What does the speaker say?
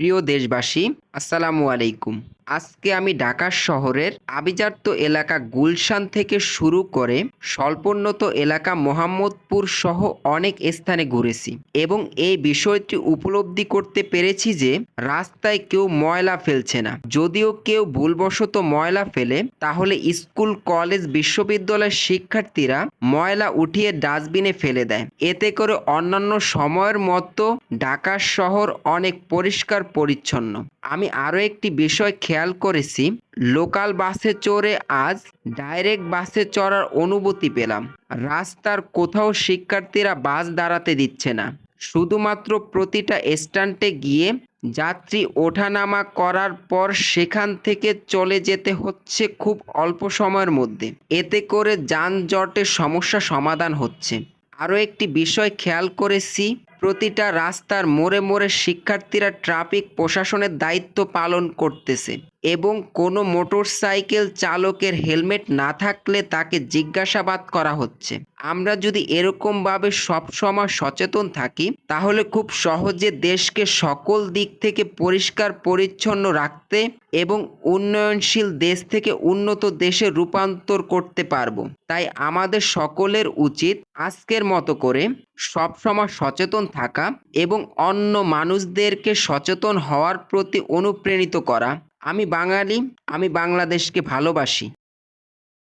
প্রিয় দেশবাসী, আসসালামু আলাইকুম। আজকে আমি ঢাকা শহরের আভিজাত্য এলাকা গুলশান থেকে শুরু করে স্বল্পোন্নত এলাকা মোহাম্মদপুর সহ অনেক স্থানে ঘুরেছি এবং এই বিষয়টি উপলব্ধি করতে পেরেছি যে রাস্তায় কেউ ময়লা ফেলছে না। যদিও কেউ ভুলবশত ময়লা ফেলে তাহলে স্কুল, কলেজ, বিশ্ববিদ্যালয়ের শিক্ষার্থীরা ময়লা উঠিয়ে ডাস্টবিনে ফেলে দেয়। এতে করে অন্যান্য সময়ের মতো ঢাকা শহর অনেক পরিষ্কার পরিচ্ছন্ন। আমি আরও একটি বিষয় খেয়াল করেছি, লোকাল বাসে চড়ে আজ ডাইরেক্ট বাসে চড়ার অনুভূতি পেলাম। রাস্তার কোথাও শিক্ষার্থীরা বাস দাঁড়াতে দিচ্ছে না, শুধুমাত্র প্রতিটা স্ট্যান্ডে গিয়ে যাত্রী ওঠানামা করার পর সেখান থেকে চলে যেতে হচ্ছে খুব অল্প সময়ের মধ্যে। এতে করে যানজটের সমস্যা সমাধান হচ্ছে। আরও একটি বিষয় খেয়াল করেছি, প্রতিটা রাস্তার মোড়ে মোড়ে শিক্ষার্থীরা ট্রাফিক প্রশাসনের দায়িত্ব পালন করতেছে এবং কোনো মোটরসাইকেল চালকের হেলমেট না থাকলে তাকে জিজ্ঞাসাবাদ করা হচ্ছে। আমরা যদি এরকমভাবে সবসময় সচেতন থাকি তাহলে খুব সহজে দেশকে সকল দিক থেকে পরিষ্কার পরিচ্ছন্ন রাখতে এবং উন্নয়নশীল দেশ থেকে উন্নত দেশে রূপান্তর করতে পারবো। তাই আমাদের সকলের উচিত আজকের মতো করে সবসময় সচেতন থাকা এবং অন্য মানুষদেরকে সচেতন হওয়ার প্রতি অনুপ্রাণিত করা। আমি বাঙালি, আমি বাংলাদেশকে ভালোবাসি।